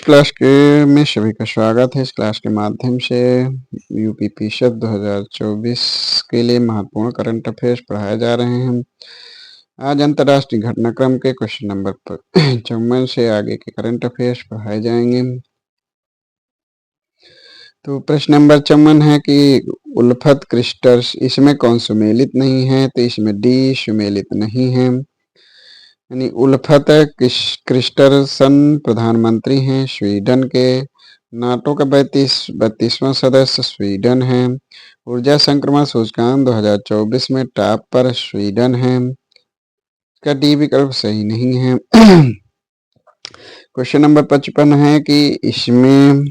Class के में सभी का स्वागत है। इस क्लास के माध्यम से यूपी शत 2024 के लिए महत्वपूर्ण करंट अफेयर्स पढ़ाए जा रहे हैं। आज अंतर्राष्ट्रीय घटनाक्रम के क्वेश्चन नंबर 54 से आगे के करंट अफेयर्स पढ़ाए जाएंगे। तो प्रश्न नंबर 54 है कि उल्फत क्रिस्टर्स इसमें कौन सुमेलित नहीं है? तो इसमें डी सुमेलित नहीं है, यानी उल्फत क्रिस्टरसन प्रधानमंत्री हैं स्वीडन के। नाटो का 32वां सदस्य स्वीडन है। ऊर्जा संक्रमण सूचकांक 2024 में टॉप पर स्वीडन है। इसका डी विकल्प सही नहीं है। क्वेश्चन नंबर 55 है कि इसमें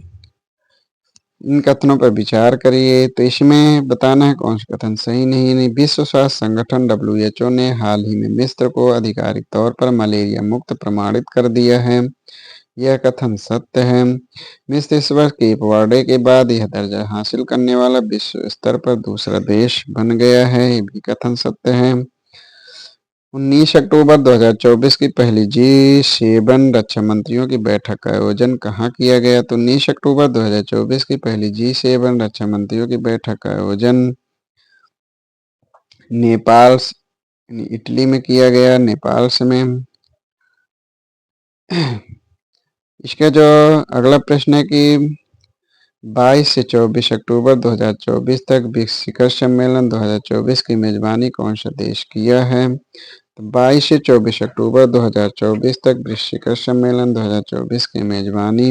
इन कथनों पर विचार करिए। तो इसमें बताना है कौन सा कथन सही नहीं। विश्व स्वास्थ्य संगठन WHO ने हाल ही में मिस्र को आधिकारिक तौर पर मलेरिया मुक्त प्रमाणित कर दिया है। यह कथन सत्य है। मिस्र इस वर्ष केप वर्डे के बाद यह दर्जा हासिल करने वाला विश्व स्तर पर दूसरा देश बन गया है। ये भी कथन सत्य है। 19 अक्टूबर 2024 की पहली G7 रक्षा मंत्रियों की बैठक का आयोजन कहाँ किया गया? तो 19 अक्टूबर 2024 की पहली G7 रक्षा मंत्रियों की बैठक का आयोजन नेपाल इटली में किया गया, नेपाल में। इसका जो अगला प्रश्न है कि 22 से 24 अक्टूबर 2024 तक ब्रिक्स शिखर सम्मेलन 2024 की मेजबानी कौन सा देश किया है? 22 से 24 अक्टूबर 2024 तक ब्रिक्स शिखर सम्मेलन 2024 की मेजबानी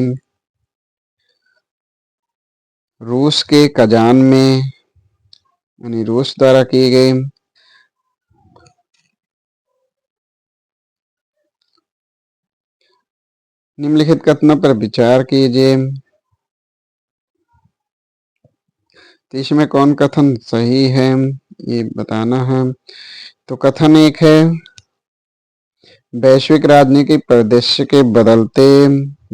रूस के कजान में यानी रूस द्वारा की गई। निम्नलिखित कथनों पर विचार कीजिए। तो इसमें कौन कथन सही है ये बताना है। तो कथन एक है, वैश्विक राजनीतिक परिदृश्य के बदलते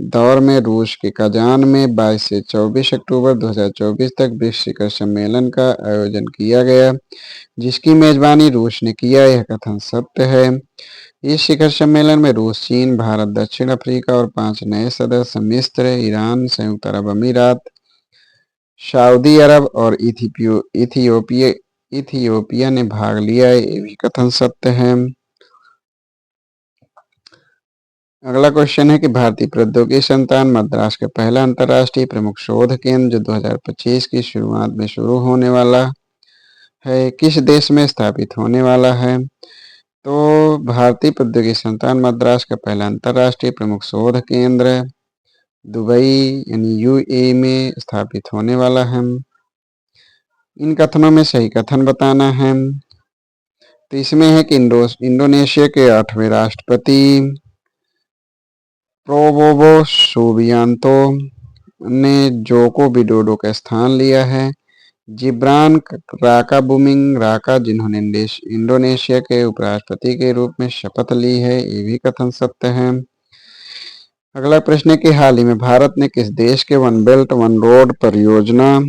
दौर में रूस के कजान में 22 से 24 अक्टूबर 2024 तक ब्रिक्स शिखर सम्मेलन का आयोजन किया गया, जिसकी मेजबानी रूस ने किया। यह कथन सत्य है। इस शिखर सम्मेलन में रूस, चीन, भारत, दक्षिण अफ्रीका और 5 नए सदस्य मिस्र, ईरान, संयुक्त अरब अमीरात, सऊदी अरब और इथियोपिया ने भाग लिया। ये भी कथन सत्य है। अगला क्वेश्चन है कि भारतीय प्रौद्योगिकी संस्थान मद्रास का पहला अंतर्राष्ट्रीय प्रमुख शोध केंद्र जो 2025 की शुरुआत में शुरू होने वाला है, किस देश में स्थापित होने वाला है? तो भारतीय प्रौद्योगिकी संस्थान मद्रास का पहला अंतर्राष्ट्रीय प्रमुख शोध केंद्र दुबई यानी UAE में स्थापित होने वाला है। इन कथनों में सही कथन बताना है। तो इसमें है कि इंडोनेशिया के 8वें राष्ट्रपति प्रोबोवो सुबियांतो ने जोको विडोडो का स्थान लिया है। जिब्रान राकाबुमिंग राका जिन्होंने इंडोनेशिया के उपराष्ट्रपति के रूप में शपथ ली है। ये भी कथन सत्य है। अगला प्रश्न है कि हाल ही में भारत ने किस देश के वन बेल्ट वन रोड परियोजना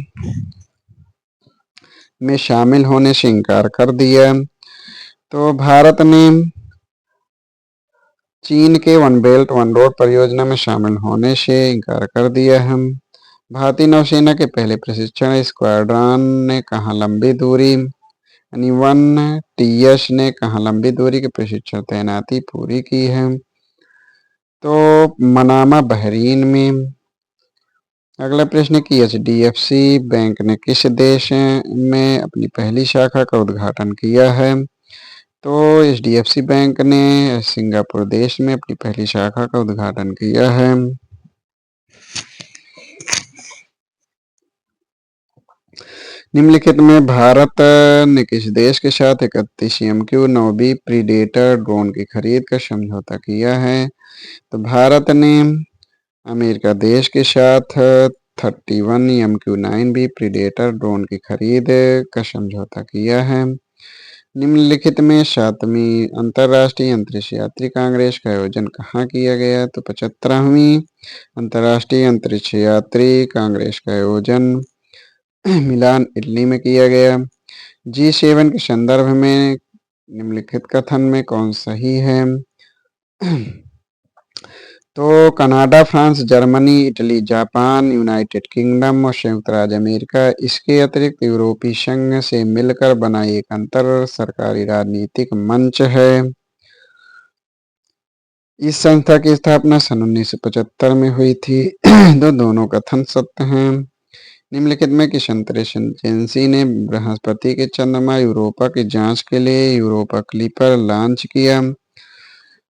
में शामिल होने से इनकार कर दिया? तो भारत ने चीन के वन बेल्ट वन रोड परियोजना में शामिल होने से इनकार कर दिया है। भारतीय नौसेना के पहले प्रशिक्षण स्क्वाड्रन ने कहाँ लंबी दूरी यानी 1TS ने कहाँ लंबी दूरी के प्रशिक्षण तैनाती पूरी की है? तो मनामा बहरीन में। अगला प्रश्न कि HDFC बैंक ने किस देश में अपनी पहली शाखा का उद्घाटन किया है? तो HDFC बैंक ने सिंगापुर देश में अपनी पहली शाखा का उद्घाटन किया है। निम्नलिखित में भारत ने किस देश के साथ 31 MQ-9B प्रीडेटर ड्रोन की खरीद का समझौता किया है? तो भारत ने अमेरिका देश के साथ 31 MQ-9B प्रीडेटर ड्रोन की खरीद का समझौता किया है। निम्नलिखित में 7वीं अंतर्राष्ट्रीय अंतरिक्ष यात्री कांग्रेस का आयोजन कहाँ किया गया? तो 75वीं अंतर्राष्ट्रीय अंतरिक्ष यात्री कांग्रेस का आयोजन मिलान इटली में किया गया। G7 के संदर्भ में निम्नलिखित कथन में कौन सही है? तो Canada, France, Germany, Italy, Japan, United kingdom और संयुक्त राज्य अमेरिका, इसके अतिरिक्त यूरोपीय संघ से मिलकर बना एक अंतर सरकारी राजनीतिक मंच है। इस संस्था की स्थापना सन 1975 में हुई थी। तो दोनों कथन सत्य हैं। निम्नलिखित में किस अंतरिक्ष एजेंसी ने बृहस्पति के चंद्रमा यूरोपा की जांच के लिए यूरोपा क्लिपर लॉन्च किया?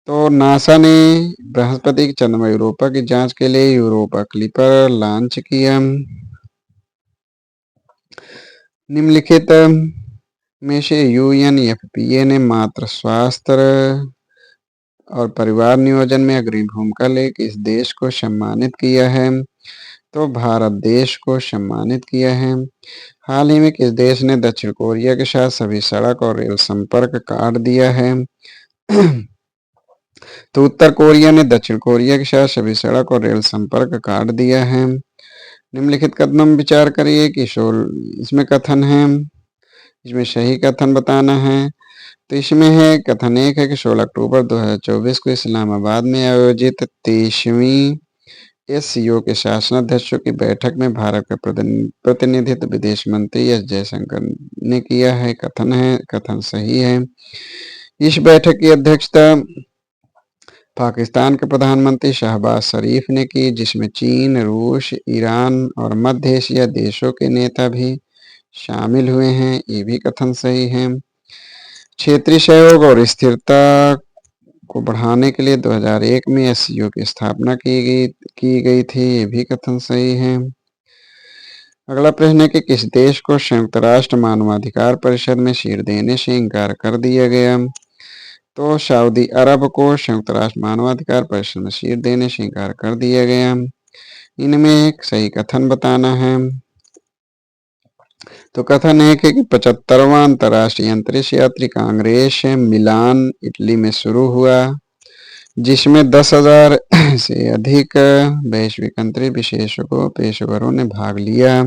तो नासा ने बृहस्पति के चंद्रमा यूरोपा की जांच के लिए यूरोपा क्लिपर लॉन्च किया। निम्नलिखित में से यूएनएफपीए ने मातृ स्वास्थ्य और परिवार नियोजन में अग्रणी भूमिका ले किस देश को सम्मानित किया है? तो भारत देश को सम्मानित किया है। हाल ही में किस देश ने दक्षिण कोरिया के साथ सभी सड़क और रेल संपर्क काट दिया है? तो उत्तर कोरिया ने दक्षिण कोरिया के साथ सभी सड़क और रेल संपर्क काट दिया है। निम्नलिखित कथनों में विचार करिए कि इसमें कथन है, इसमें सही कथन बताना है। तो इसमें है कथन एक है कि 16 अक्टूबर 2024 को इस्लामाबाद में आयोजित 23वीं एससीओ के शासनाध्यक्षों की बैठक में भारत का प्रतिनिधित्व विदेश मंत्री एस जयशंकर ने किया है। कथन सही है। इस बैठक की अध्यक्षता पाकिस्तान के प्रधानमंत्री शहबाज शरीफ ने की, जिसमें चीन, रूस, ईरान और मध्य एशिया देशों के नेता भी शामिल हुए हैं। ये भी कथन सही है। क्षेत्रीय सहयोग और स्थिरता को बढ़ाने के लिए 2001 में एससीओ की स्थापना की गई थी। ये भी कथन सही है। अगला प्रश्न है कि किस देश को संयुक्त राष्ट्र मानवाधिकार परिषद में सीट देने से इनकार कर दिया गया? तो सऊदी अरब को संयुक्त राष्ट्र मानवाधिकार परिषद में सीट देने से इनकार कर दिया गया। इनमें एक सही कथन बताना है। तो कथन एक है कि 75वां अंतर्राष्ट्रीय अंतरिक्ष यात्री कांग्रेस मिलान, इटली में शुरू हुआ, जिसमें 10,000 से अधिक वैश्विक अंतरिक्ष विशेषज्ञों पेशेवरों ने भाग लिया।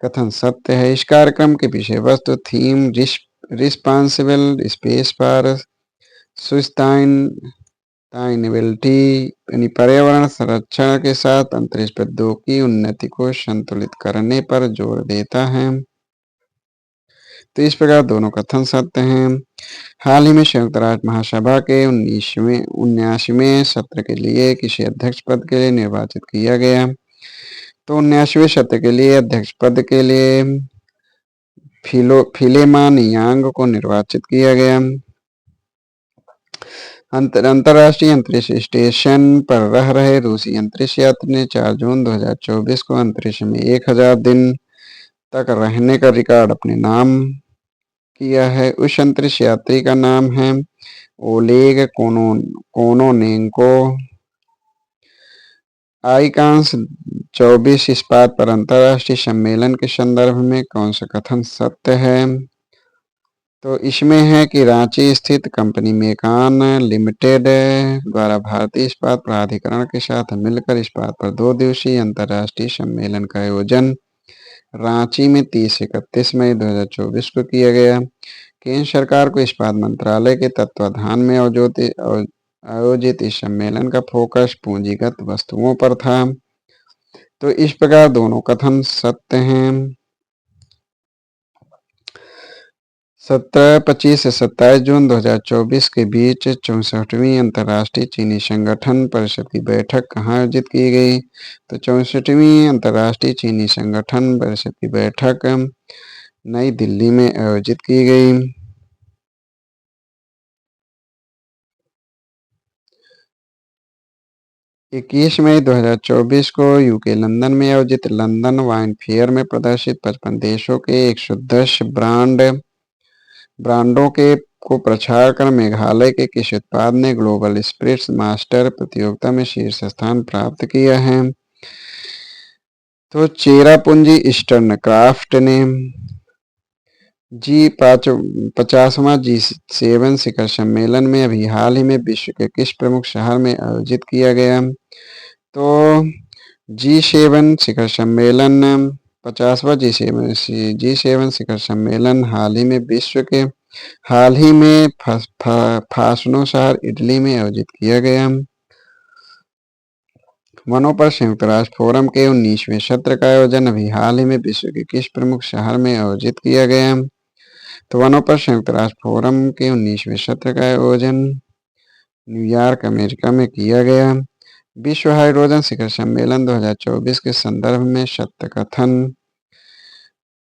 कथन सत्य है। इस कार्यक्रम की विषय वस्तु theme responsible space for sustainability यानी पर्यावरण संरक्षण के साथ अंतरिक्ष प्रौद्योगिकी उन्नति को संतुलित करने पर जोर देता है। तो इस प्रकार दोनों कथन सत्य हैं। हाल ही में संयुक्त राष्ट्र महासभा के 79वें सत्र के लिए किसी अध्यक्ष पद के लिए निर्वाचित किया गया? तो 79वें सत्र के लिए अध्यक्ष पद के लिए फिलेमान यांग को निर्वाचित किया गया। अंतर्राष्ट्रीय अंतरिक्ष स्टेशन पर रह रहे रूसी अंतरिक्ष यात्री ने 4 जून 2024 को अंतरिक्ष में 1000 दिन तक रहने का रिकॉर्ड अपने नाम किया है। उस अंतरिक्ष यात्री का नाम है ओलेग कोनोनेंको। आईकांस 24 इस्पात पर अंतर्राष्ट्रीय सम्मेलन के संदर्भ में कौन सा कथन सत्य है? तो इसमें है कि रांची स्थित कंपनी मेकान लिमिटेड द्वारा भारतीय इस्पात प्राधिकरण के साथ मिलकर इस्पात पर 2 दिवसीय अंतर्राष्ट्रीय सम्मेलन का आयोजन रांची में 30 से 31 मई 2024 को किया गया। केंद्र सरकार को इस्पात मंत्रालय के तत्वाधान में आयोजित इस सम्मेलन का फोकस पूंजीगत वस्तुओं पर था। तो इस प्रकार दोनों कथन सत्य हैं। 25 से 27 जून 2024 के बीच 64वीं अंतर्राष्ट्रीय चीनी संगठन परिषद की बैठक कहाँ आयोजित की गई? तो 64वीं अंतर्राष्ट्रीय चीनी संगठन परिषद की बैठक नई दिल्ली में आयोजित की गई। 21 मई 2024 को यूके लंदन में आयोजित लंदन वाइन फेयर में प्रदर्शित 55 देशों के 110 ब्रांडों को प्रचार कर मेघालय के किस उत्पाद ने ग्लोबल स्पिरिट्स मास्टर प्रतियोगिता में शीर्ष स्थान प्राप्त किया है? तो चेरापूंजी ईस्टर्न क्राफ्ट ने G50वां G7 शिखर सम्मेलन में अभी हाल ही में विश्व के किस प्रमुख शहर में आयोजित किया गया? तो G7 शिखर सम्मेलन 50वां G7 शिखर सम्मेलन हाल ही में फासनो शहर इटली में आयोजित किया गया। वनों पर संयुक्त राष्ट्र फोरम के 19वें सत्र का आयोजन अभी हाल ही में विश्व के किस प्रमुख शहर में आयोजित किया गया? तो वनों पर संयुक्त राष्ट्र फोरम के 19वें सत्र का आयोजन न्यूयॉर्क, अमेरिका में किया गया। विश्व हाइड्रोजन शिखर सम्मेलन 2024 के संदर्भ में सत्य कथन।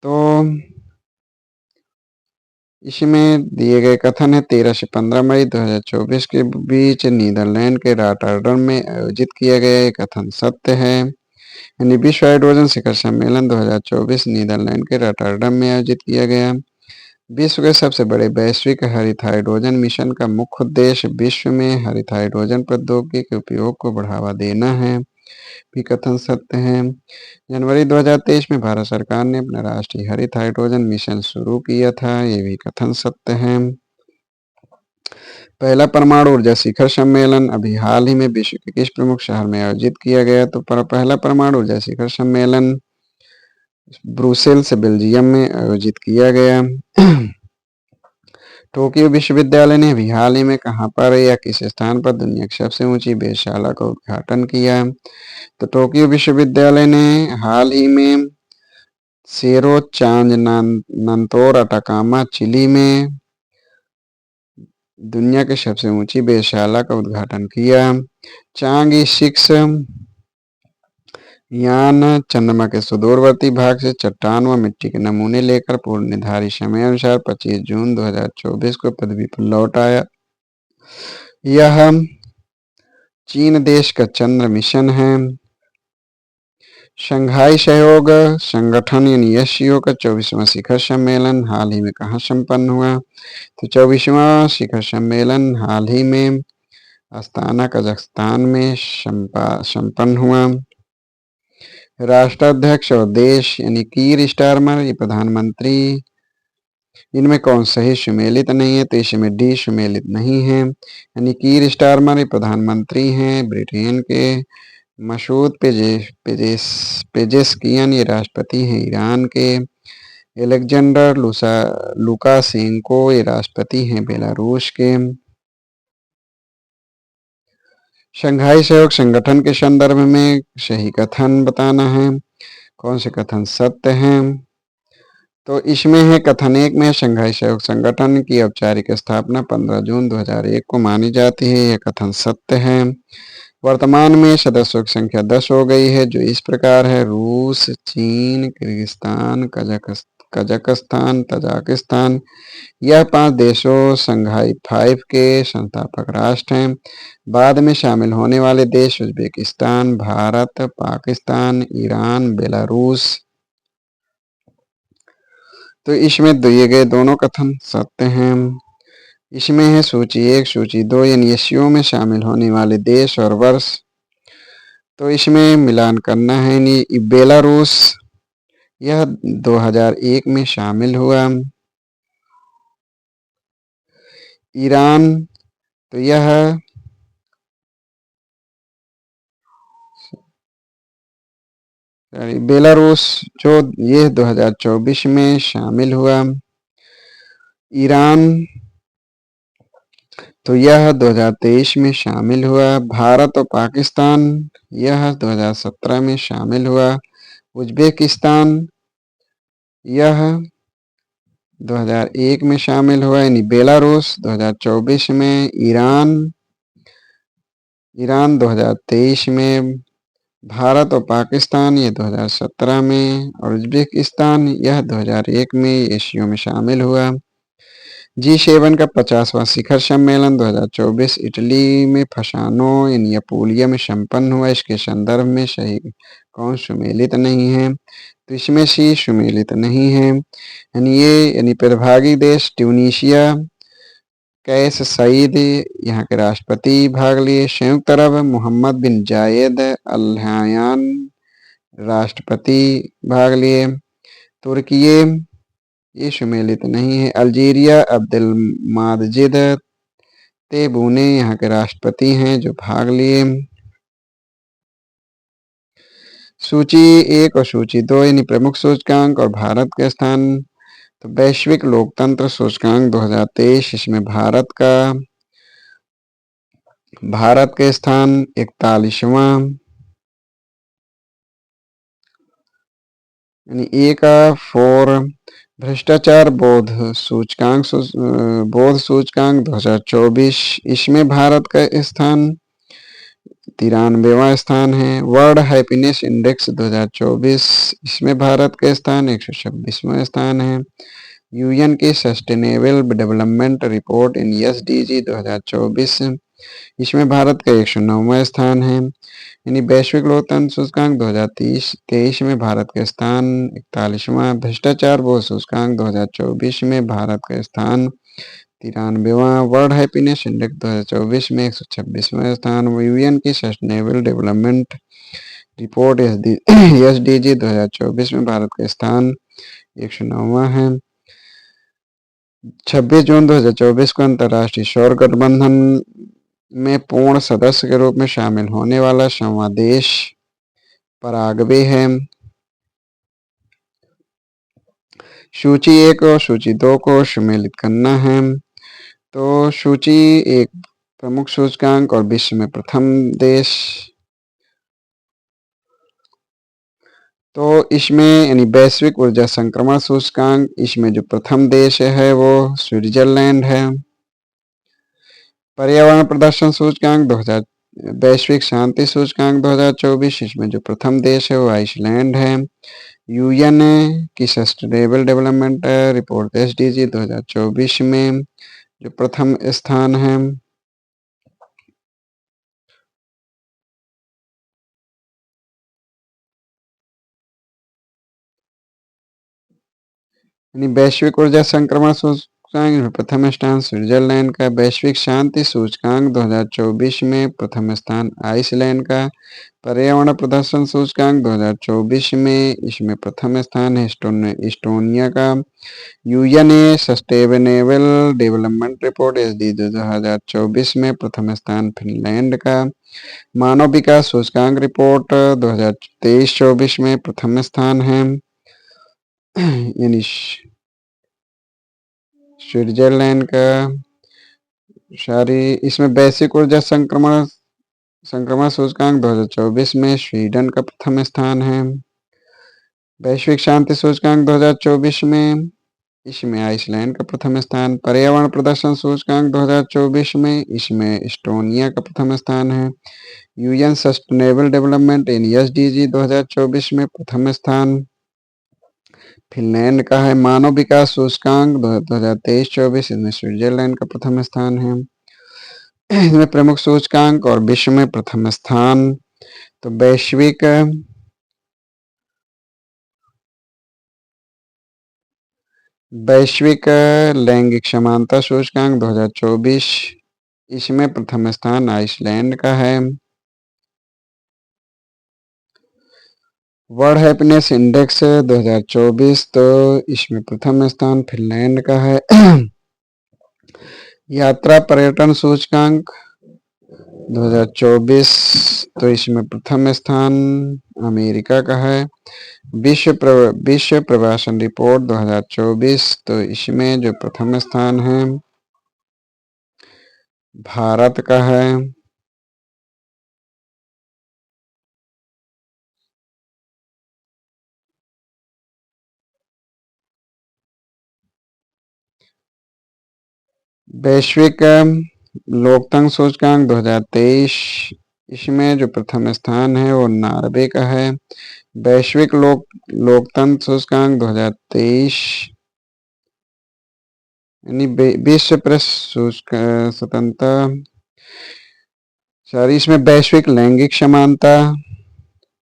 तो इसमें दिए गए कथन है 13 से 15 मई 2024 के बीच नीदरलैंड के रॉटरडम में आयोजित किया गया ये कथन सत्य है। यानी विश्व हाइड्रोजन शिखर सम्मेलन 2024 नीदरलैंड के रॉटरडम में आयोजित किया गया। विश्व के सबसे बड़े वैश्विक हरित हाइड्रोजन मिशन का मुख्य उद्देश्य विश्व में हरित हाइड्रोजन प्रौद्योगिकी के उपयोग को बढ़ावा देना है, भी कथन सत्य है। जनवरी 2023 में भारत सरकार ने अपना राष्ट्रीय हरित हाइड्रोजन मिशन शुरू किया था, ये भी कथन सत्य है। पहला परमाणु ऊर्जा शिखर सम्मेलन अभी हाल ही में विश्व के किस प्रमुख शहर में आयोजित किया गया? तो पहला परमाणु ऊर्जा शिखर सम्मेलन ब्रुसेल्स, बेल्जियम में आयोजित किया गया। टोक्यो विश्वविद्यालय ने अभी हाल ही में कहाँ पर या किस स्थान पर दुनिया की सबसे ऊंची वेधशाला का उद्घाटन किया? तो टोक्यो विश्वविद्यालय ने हाल ही में सेरो चांजनानतोर, अटाकामा, चिली में दुनिया की सबसे ऊंची वेधशाला का उद्घाटन किया। चांग 6 यान चंद्रमा के सुदूरवर्ती भाग से चट्टान व मिट्टी के नमूने लेकर पूर्व निर्धारित समय अनुसार 25 जून 2024 को पृथ्वी पर लौट आया। यह चीन देश का चंद्र मिशन है। शंघाई सहयोग संगठन यानी एससीओ का 24वां शिखर सम्मेलन हाल ही में कहाँ संपन्न हुआ? तो 24वां शिखर सम्मेलन हाल ही में अस्ताना, कजाकिस्तान में संपन्न हुआ। राष्ट्राध्यक्ष और देश यानी कीर स्टारमर, ये प्रधानमंत्री, इनमें कौन सही सुमेलित नहीं है? तो इसमें डी सुमेलित नहीं है। यानी कीर स्टारमर ये प्रधानमंत्री हैं ब्रिटेन के। मसूद पेजेस्कियन ये राष्ट्रपति हैं ईरान के। एलेक्जेंडर लुकाशेंको ये राष्ट्रपति हैं बेलारूस के। शंघाई सहयोग संगठन के संदर्भ में सही कथन बताना है, कौन से कथन सत्य हैं? तो इसमें है कथन 1 में शंघाई सहयोग संगठन की औपचारिक स्थापना 15 जून 2001 को मानी जाती है, यह कथन सत्य है। वर्तमान में सदस्यों की संख्या 10 हो गई है, जो इस प्रकार है: रूस, चीन, किर्गिस्तान, कजाकिस्तान, तजाकिस्तान। यह 5 देशों शंघाई 5 के संस्थापक राष्ट्र हैं। बाद में शामिल होने वाले देश Uzbekistan, Bharat, Pakistan, Iran, Belarus. तो इसमें दिए गए दोनों कथन सत्य हैं। इसमें है सूची 1, सूची 2 यानी एससीओ में शामिल होने वाले देश और वर्ष। तो इसमें मिलान करना है। बेलारूस यह 2001 में शामिल हुआ। ईरान तो यह बेलारूस जो ये 2024 में शामिल हुआ। ईरान तो यह 2023 में शामिल हुआ। भारत और पाकिस्तान यह 2017 में शामिल हुआ। उज्बेकिस्तान यह 2001 में शामिल हुआ, यानी बेलारूस 2024 में। ईरान 2023 में। भारत और पाकिस्तान ये 2017 में, और उज्बेकिस्तान यह 2001 में एशिया में शामिल हुआ। G7 का 50वां शिखर सम्मेलन 2024 इटली में फसानो यानी अपूलिया में संपन्न हुआ। इसके संदर्भ में सही कौन सुमेलित नहीं है? तो इसमें सी सुमेलित नहीं है। यानी प्रतिभागी देश ट्यूनीशिया, कैस सईद यहाँ के राष्ट्रपति भाग लिए। संयुक्त अरब मोहम्मद बिन जायद अल नहयान राष्ट्रपति भाग लिए। तुर्किये ये सुमेलित नहीं है। अल्जीरिया अब्देलमाजिद तेबूने यहाँ के राष्ट्रपति हैं जो भाग लिए। सूची 1 और सूची 2 यानी प्रमुख सूचकांक और भारत का स्थान। तो वैश्विक लोकतंत्र सूचकांक 2023, इसमें भारत के स्थान 41वां। यानी ए का फॉर भ्रष्टाचार बोध सूचकांक 2024, इसमें भारत का स्थान 93वां स्थान है। वर्ल्ड हैप्पीनेस इंडेक्स 2024, इसमें भारत का स्थान 126वां स्थान है। यूएन की सस्टेनेबल डेवलपमेंट रिपोर्ट इन एसडीजी 2024, इसमें भारत का 109वां स्थान है। यानी वैश्विक लोकतंत्र सूचकांक 2023 में भारत का स्थान 41वां। भ्रष्टाचार बोध सूचकांक 2024 में भारत का स्थान 93वां। वर्ल्ड हैप्पीनेस इंडेक्स 2024 में 126वां स्थान। यूएन की सस्टेनेबल डेवलपमेंट रिपोर्ट एसडीजी 2024 में भारत का स्थान 109वां है। 26 जून 2024 को अंतर्राष्ट्रीय सौर गठबंधन में पूर्ण सदस्य के रूप में शामिल होने वाला 100वां देश पराग्वे है। सूची 1 और सूची 2 को सम्मिलित करना है। तो सूची 1 प्रमुख सूचकांक और विश्व में प्रथम देश, तो इसमें यानी वैश्विक ऊर्जा संक्रमण सूचकांक, इसमें जो प्रथम देश है वो स्विट्जरलैंड है। पर्यावरण प्रदर्शन सूचकांक 2000, वैश्विक शांति सूचकांक 2024, इसमें जो प्रथम देश है वो आइसलैंड है। यूएन की सस्टेनेबल डेवलपमेंट रिपोर्ट एसडीजी 2024 में जो प्रथम स्थान है। यानी वैश्विक ऊर्जा संक्रमण सूचकांक में प्रथम स्थान स्विट्जरलैंड का। वैश्विक शांति सूचकांक 2024 में प्रथम स्थान आइसलैंड का। पर्यावरण प्रदर्शन सूचकांक 2024 में इसमें प्रथम स्थान है इस्टोनिया का। UN sustainable development report SD 2024 में प्रथम स्थान फिनलैंड का। मानव विकास सूचकांक रिपोर्ट 2023-24 में प्रथम स्थान है यानी स्विट्जरलैंड का। सारी इसमें वैश्विक ऊर्जा संक्रमण सूचकांक 2024 में स्वीडन का प्रथम स्थान है। वैश्विक शांति सूचकांक 2024 में इसमें आइसलैंड का प्रथम स्थान। पर्यावरण प्रदर्शन सूचकांक 2024 में इसमें एस्टोनिया का प्रथम स्थान है। UN sustainable development in SDG 2024 में प्रथम स्थान फिनलैंड का है। मानव विकास सूचकांक 2023-24, इसमें स्विट्जरलैंड का प्रथम स्थान है। इसमें प्रमुख सूचकांक और विश्व में प्रथम स्थान, तो वैश्विक लैंगिक समानता सूचकांक 2024, इसमें प्रथम स्थान आइसलैंड का है। वर्ल्ड हैप्पीनेस इंडेक्स 2024, तो इसमें प्रथम स्थान फिनलैंड का है। यात्रा पर्यटन सूचकांक 2024, तो इसमें प्रथम स्थान अमेरिका का है। विश्व प्रवासन रिपोर्ट 2024, तो इसमें जो प्रथम स्थान है भारत का है। वैश्विक लोकतंत्र सूचकांक 2023, इसमें जो प्रथम स्थान है वो नॉर्वे का है। वैश्विक लोकतंत्र सूचकांक 2023, यानी विश्व प्रेस स्वतंत्रता, सॉरी, इसमें वैश्विक लैंगिक समानता,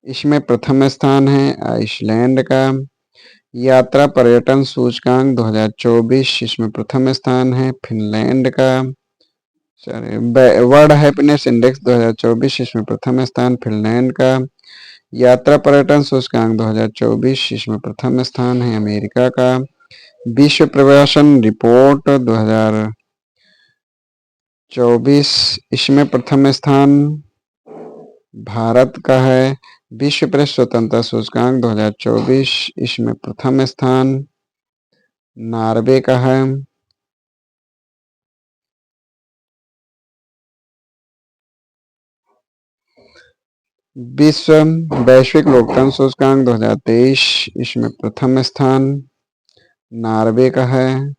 इसमें प्रथम स्थान है आइसलैंड का। यात्रा पर्यटन सूचकांक 2024, इसमें प्रथम स्थान है फिनलैंड का। वर्ल्ड हैप्पीनेस इंडेक्स 2024, इसमें प्रथम स्थान फिनलैंड का। यात्रा पर्यटन सूचकांक 2024, इसमें प्रथम स्थान है अमेरिका का। विश्व प्रवासन रिपोर्ट 2024, इसमें प्रथम स्थान भारत का है। विश्व प्रेस स्वतंत्रता सूचकांक 2024, इसमें प्रथम स्थान नॉर्वे का है। विश्व वैश्विक लोकतंत्र सूचकांक 2023, इसमें प्रथम स्थान नॉर्वे का है।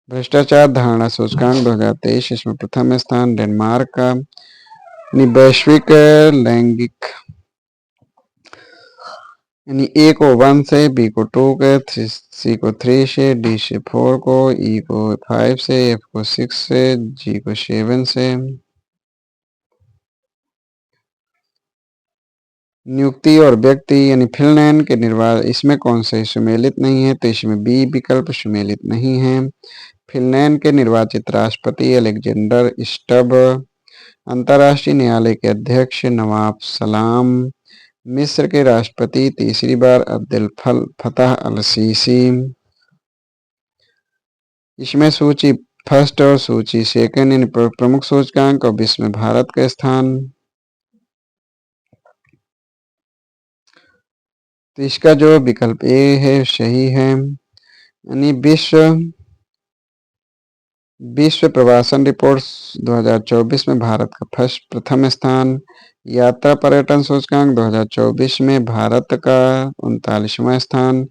भ्रष्टाचार धारणा सूचकांक 2023, इसमें प्रथम स्थान डेनमार्क का। वैश्विक लैंगिक यानी ए को 1 से, बी को 2 के, सी को 3 से, डी से 4 को, ई को 5 से, एफ को 6 से, जी को 7 से। नियुक्ति और व्यक्ति यानी फिनलैंड के निर्वाचन, इसमें कौन सा सुमेलित नहीं है? तो इसमें बी विकल्प सुमेलित नहीं है। फिनलैंड के निर्वाचित राष्ट्रपति अलेक्जेंडर स्टब। अंतर्राष्ट्रीय न्यायालय के अध्यक्ष नवाब सलाम। मिस्र के राष्ट्रपति तीसरी बार अब्देल फतह अल सीसी। इसमें सूची फर्स्ट और सूची सेकंड यानी प्रमुख सूचकांक और विश्व में भारत का स्थान। तो इसका जो विकल्प ए है सही है। यानी विश्व प्रवासन रिपोर्ट 2024 में भारत का प्रथम स्थान। यात्रा पर्यटन सूचकांक 2024 में भारत का 39वां स्थान।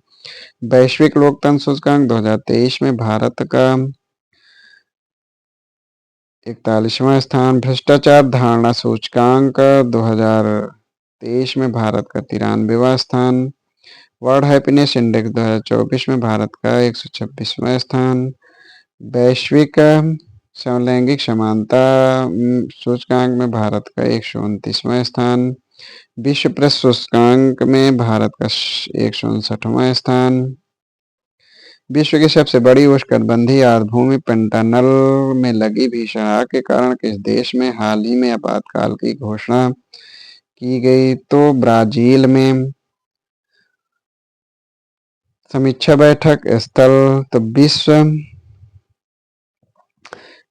वैश्विक लोकतंत्र सूचकांक 2023 में भारत का 41वां स्थान। भ्रष्टाचार धारणा सूचकांक 2023 में भारत का 93वां स्थान। वर्ल्ड हैप्पीनेस इंडेक्स 2024 में भारत का 126वां स्थान। वैश्विक समलैंगिक समानता सूचकांक में भारत का 129वां स्थान। विश्व प्रेस सूचकांक में भारत का 159वां स्थान। विश्व की सबसे बड़ी उष्णकटिबंधीय आर्द्रभूमि पेंटानल में लगी भीषण आग के कारण किस देश में हाल ही में आपातकाल की घोषणा की गई? तो ब्राजील में। समीक्षा बैठक स्थल तो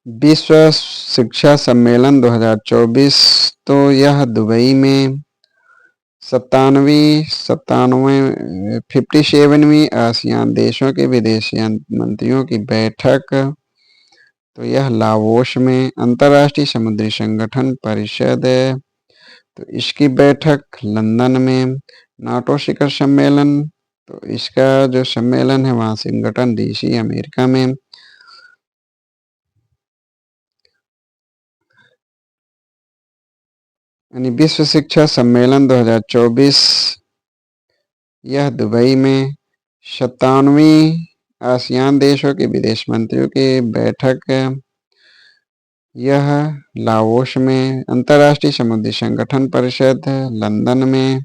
विश्व शिक्षा सम्मेलन 2024, तो यह दुबई में 57वीं आसियान देशों के विदेश मंत्रियों की बैठक, तो यह लाओस में। अंतर्राष्ट्रीय समुद्री संगठन परिषद, तो इसकी बैठक लंदन में। नाटो शिखर सम्मेलन, तो इसका जो सम्मेलन है वाशिंगटन डीसी अमेरिका में। यानी विश्व शिक्षा सम्मेलन 2024 यह दुबई में। 57वीं आसियान देशों के विदेश मंत्रियों की बैठक यह लाओस में। अंतर्राष्ट्रीय समुद्री संगठन परिषद लंदन में।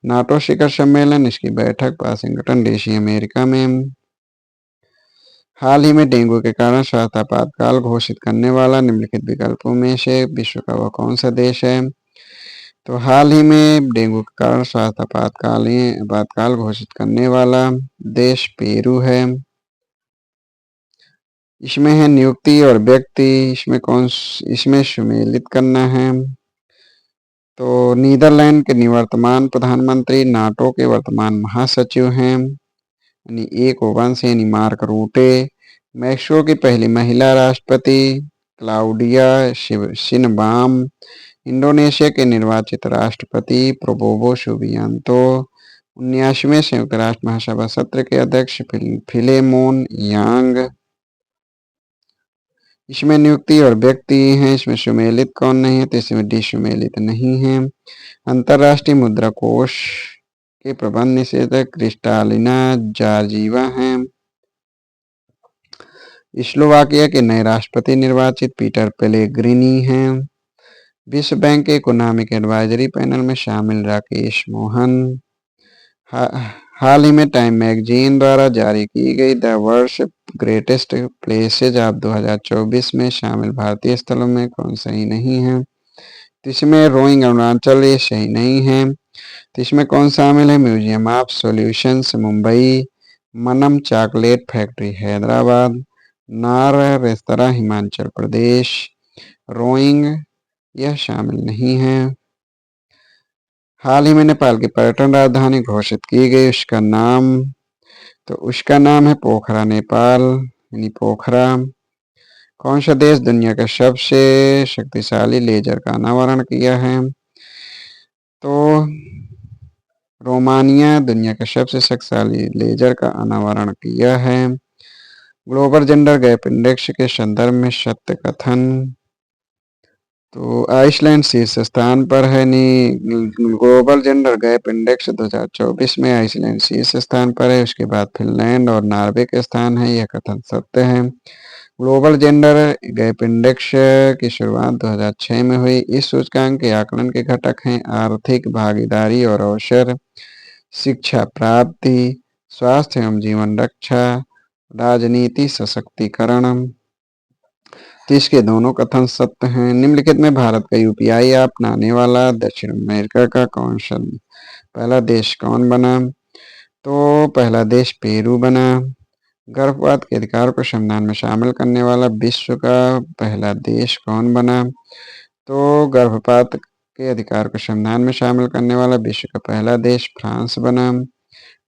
नाटो शिखर सम्मेलन, इसकी बैठक वाशिंगटन डीसी अमेरिका में। हाल ही में डेंगू के कारण स्वास्थ्य आपातकाल घोषित करने वाला निम्नलिखित विकल्पों में से विश्व का वह कौन सा देश है? तो हाल ही में डेंगू के कारण स्वास्थ्य आपातकाल घोषित करने वाला देश पेरू है। इसमें है नियुक्ति और व्यक्ति, इसमें सुमेलित करना है। तो नीदरलैंड के निवर्तमान प्रधानमंत्री नाटो के वर्तमान महासचिव हैं, यानी ए को 1 से यानी मार्क रूटे। मैक्सिको की पहली महिला राष्ट्रपति क्लाउडिया शिनबाम। इंडोनेशिया के निर्वाचित राष्ट्रपति प्रबोवो सुबियांतो। 79वें संयुक्त राष्ट्र महासभा सत्र के अध्यक्ष फिलेमोन यांग। इसमें नियुक्ति और व्यक्ति हैं, इसमें सुमेलित कौन नहीं है? तो इसमें डी सुमेलित नहीं है। अंतर्राष्ट्रीय मुद्रा कोष के प्रबंध निदेशक क्रिस्टालिना जॉर्जीवा हैं। स्लोवाकिया के नए राष्ट्रपति निर्वाचित पीटर पेलेग्रिनी हैं। विश्व बैंक के इकोनॉमिक एडवाइजरी पैनल में शामिल राकेश मोहन। हाल ही में टाइम मैगजीन द्वारा जारी की गई the world's greatest places of 2024 में शामिल भारतीय स्थलों में कौन सही नहीं है? तो इसमें रोइंग अरुणाचल, ये सही नहीं है। तो इसमें कौन शामिल है? Museum of solutions Mumbai. Manam chocolate factory Hyderabad. नार रेस्तरां हिमाचल प्रदेश। रोइंग यह शामिल नहीं है। हाल ही में नेपाल की पर्यटन राजधानी घोषित की गई, उसका नाम है पोखरा नेपाल, यानी पोखरा। कौन सा देश दुनिया का सबसे शक्तिशाली लेजर का अनावरण किया है? तो रोमानिया दुनिया के सबसे शक्तिशाली लेजर का अनावरण किया है। ग्लोबल जेंडर गैप इंडेक्स के संदर्भ में सत्य कथन। तो आइसलैंड शीर्ष स्थान पर है। ग्लोबल जेंडर गैप इंडेक्स 2024 में आइसलैंड शीर्ष स्थान पर है। उसके बाद फिनलैंड और नॉर्वे के स्थान है। यह कथन सत्य है। ग्लोबल जेंडर गैप इंडेक्स की शुरुआत 2006 में हुई। इस सूचकांक के आकलन के घटक हैं आर्थिक भागीदारी और अवसर, शिक्षा प्राप्ति, स्वास्थ्य एवं जीवन रक्षा, राजनीति सशक्तिकरण। तो इसके दोनों कथन सत्य हैं। निम्नलिखित में भारत का यूपीआई अपनाने वाला दक्षिण अमेरिका का पहला देश कौन बना? तो पहला देश पेरू बना। गर्भपात के अधिकार को संविधान में शामिल करने वाला विश्व का पहला देश कौन बना? तो गर्भपात के अधिकार को संविधान में शामिल करने वाला विश्व का पहला देश फ्रांस बना।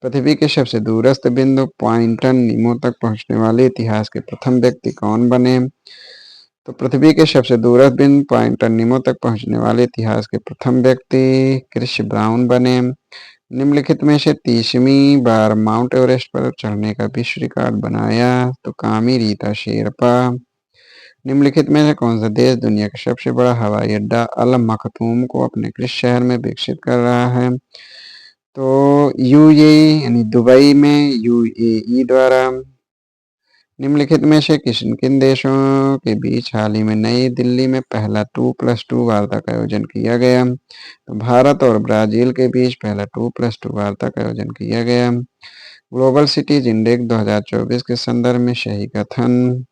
पृथ्वी के सबसे दूरस्थ बिंदु पॉइंटन निमो तक पहुंचने वाले इतिहास के प्रथम व्यक्ति कौन बने? तो पृथ्वी के सबसे दूरस्थ बिंदु पॉइंटन निमो तक पहुंचने वाले इतिहास के प्रथम व्यक्ति क्रिस ब्राउन बने। निम्नलिखित में से 30वीं बार माउंट एवरेस्ट पर चढ़ने का विश्व रिकॉर्ड बनाया? तो कामी रीता शेरपा। निम्नलिखित में से कौन सा देश दुनिया का सबसे बड़ा हवाई अड्डा अल मखतूम को अपने किस शहर में विकसित कर रहा है? तो यूएई यानी दुबई में यूएई द्वारा। निम्नलिखित में से किन देशों के बीच हाल ही में नई दिल्ली में पहला 2+2 वार्ता का आयोजन किया गया? तो भारत और ब्राजील के बीच पहला 2+2 वार्ता का आयोजन किया गया। ग्लोबल सिटीज इंडेक्स 2024 के संदर्भ में सही कथन।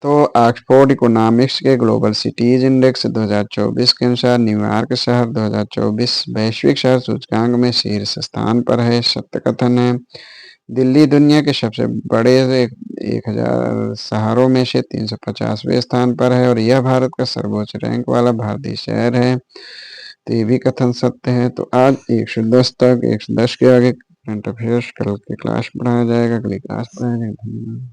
तो ऑक्सफोर्ड इकोनॉमिक्स के ग्लोबल सिटीज इंडेक्स 2024 के अनुसार न्यूयॉर्क शहर 2024 वैश्विक शहर सूचकांक में शीर्ष स्थान पर है। सत्य कथन है। दिल्ली दुनिया के सबसे बड़े 1000 शहरों में से 350वें स्थान पर है और यह भारत का सर्वोच्च रैंक वाला भारतीय शहर है। तो ये भी कथन सत्य है। तो आज 110 तक 110 के आगे करंट अफेयर्स कल की क्लास पढ़ाया जाएगा। अगली क्लास पढ़ाया जाएगा। धन्यवाद।